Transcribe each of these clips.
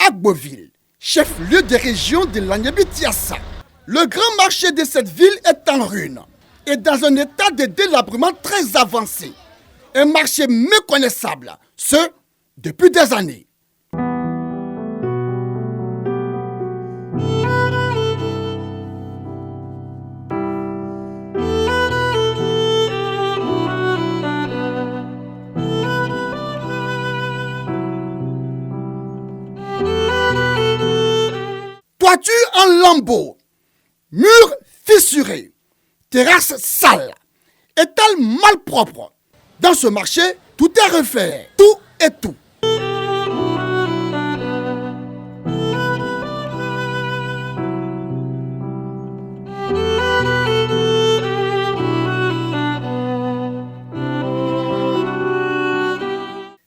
Agboville, chef-lieu de région de l'Anyabitiassa. Le grand marché de cette ville est en ruine et dans un état de délabrement très avancé. Un marché méconnaissable, ce, depuis des années. Toiture en lambeaux, murs fissurés, terrasses sales, étal malpropre. Dans ce marché, tout est refait, tout et tout.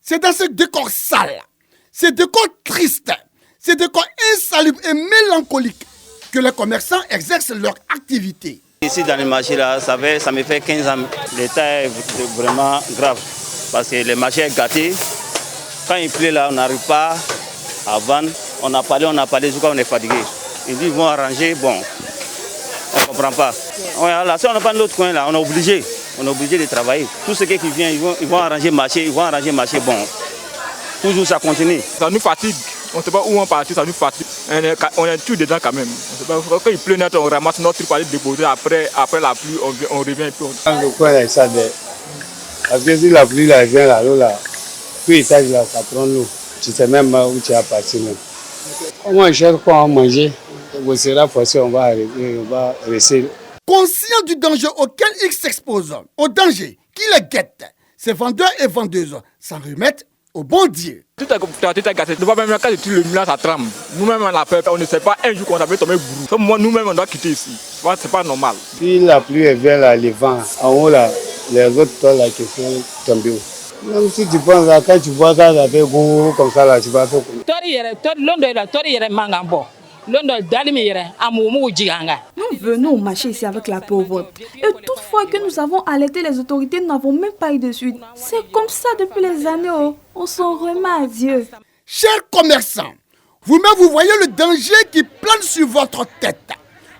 C'est dans ce décor sale, ce décor triste, ce décor insalubre et mélancolique que les commerçants exercent leur activité. Ici dans le marché là, ça me fait 15 ans. L'état est vraiment grave parce que le marché est gâté. Quand il pleut là, on n'arrive pas à vendre. On a parlé, jusqu'à on est fatigué. Ils disent qu'ils vont arranger, bon, on ne comprend pas. Voilà, si on n'a pas l'autre coin là, on est obligé de travailler. Tout ce qui vient, ils vont arranger le marché, bon. Toujours ça continue. Ça nous fatigue. On ne sait pas où on part, ça nous fatigue. On est tout dedans quand même. Quand il pleut, on ramasse notre truc pour aller déposer. Après la pluie, on revient. Dans le coin là, ça dé. Parce que si la pluie là vient là, l'eau là, tout étage là, ça prend l'eau. Tu sais même pas où tu as passé. Comment on cherche quoi à manger? On sera forcé, on va rester. Conscient du danger auquel ils s'exposent, au danger qui les guette, ces vendeurs et vendeuses s'en remettent au bon Dieu. Tout est gâté. Ne pas même quand tu le mets, ça tremble. Nous-mêmes, on a peur. On ne sait pas un jour qu'on va tomber bourreau. Nous-mêmes, on doit quitter ici. C'est pas normal. Si la pluie est vers là, le vent, en haut là, les autres toits là qui sont tombés. Même si tu penses là, quand tu vois ça, ça fait beau comme ça là, tu vas faire comme ça. Nous venons au marché ici avec la pauvreté. Et toutefois que nous avons alerté les autorités, nous n'avons même pas eu de suite. C'est comme ça depuis les années. On s'en remet à Dieu. Chers commerçants, vous-même vous voyez le danger qui plane sur votre tête.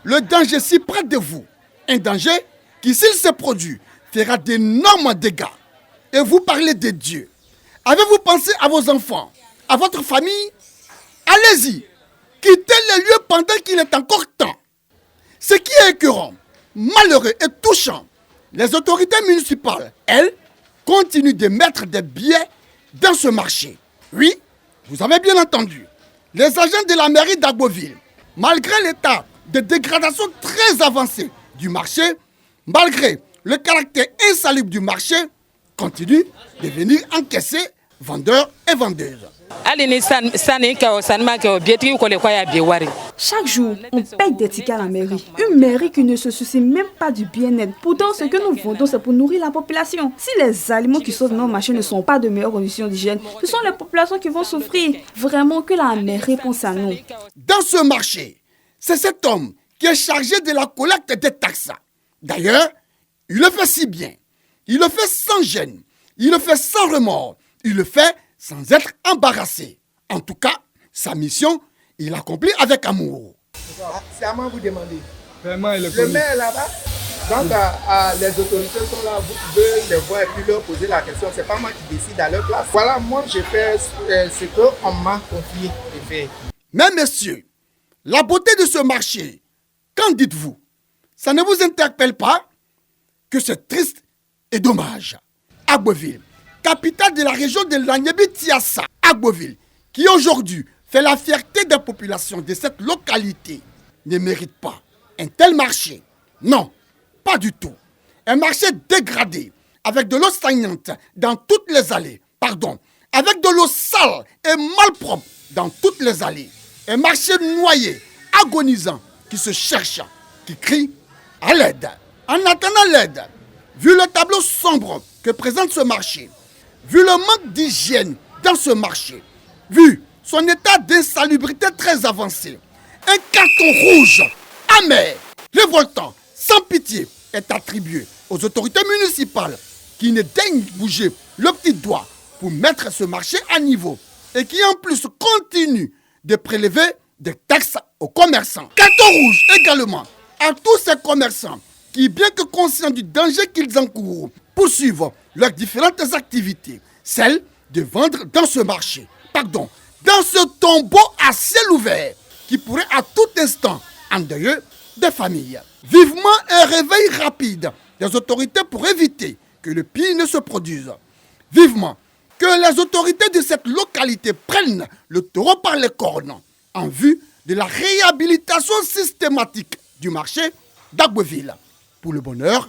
Le danger si près de vous. Un danger qui, s'il se produit, fera d'énormes dégâts. Et vous parlez de Dieu. Avez-vous pensé à vos enfants, à votre famille? Allez-y. Quittez les lieux pendant qu'il est encore temps. Ce qui est écœurant, malheureux et touchant, les autorités municipales, elles, continuent de mettre des billets dans ce marché. Oui, vous avez bien entendu. Les agents de la mairie d'Agboville, malgré l'état de dégradation très avancé du marché, malgré le caractère insalubre du marché, continuent de venir encaisser vendeurs et vendeuses. Chaque jour, on paye des tickets à la mairie. Une mairie qui ne se soucie même pas du bien-être. Pourtant, ce que nous vendons, c'est pour nourrir la population. Si les aliments qui sortent de nos marchés ne sont pas de meilleures conditions d'hygiène, ce sont les populations qui vont souffrir. Vraiment que la mairie pense à nous. Dans ce marché, c'est cet homme qui est chargé de la collecte des taxes. D'ailleurs, il le fait si bien. Il le fait sans gêne. Il le fait sans remords. Il le fait sans être embarrassé. En tout cas, sa mission, il l'accomplit avec amour. C'est à moi de vous demander. Vraiment, le maire est là-bas. Donc, les autorités sont là, vous pouvez les voir et puis leur poser la question. C'est pas moi qui décide à leur place. Voilà, moi, je fais ce qu'on m'a confié de faire. Mais messieurs, la beauté de ce marché, qu'en dites-vous? Ça ne vous interpelle pas que c'est triste et dommage? Agboville, capitale de la région de l'Anyabitiassa, Agboville, qui aujourd'hui fait la fierté des populations de cette localité, ne mérite pas un tel marché. Non, pas du tout. Un marché dégradé, avec de l'eau stagnante dans toutes les allées. Pardon, avec de l'eau sale et malpropre dans toutes les allées. Un marché noyé, agonisant, qui se cherche, qui crie à l'aide. En attendant l'aide, vu le tableau sombre que présente ce marché, vu le manque d'hygiène dans ce marché, vu son état d'insalubrité très avancé, un carton rouge, amer, révoltant, sans pitié, est attribué aux autorités municipales qui ne daignent bouger le petit doigt pour mettre ce marché à niveau et qui en plus continue de prélever des taxes aux commerçants. Carton rouge également à tous ces commerçants qui, bien que conscients du danger qu'ils encourent, poursuivent leurs différentes activités, celle de vendre dans ce marché, dans ce tombeau à ciel ouvert qui pourrait à tout instant endeuiller des familles. Vivement un réveil rapide des autorités pour éviter que le pire ne se produise. Vivement que les autorités de cette localité prennent le taureau par les cornes en vue de la réhabilitation systématique du marché d'Agboville pour le bonheur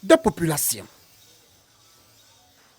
des populations.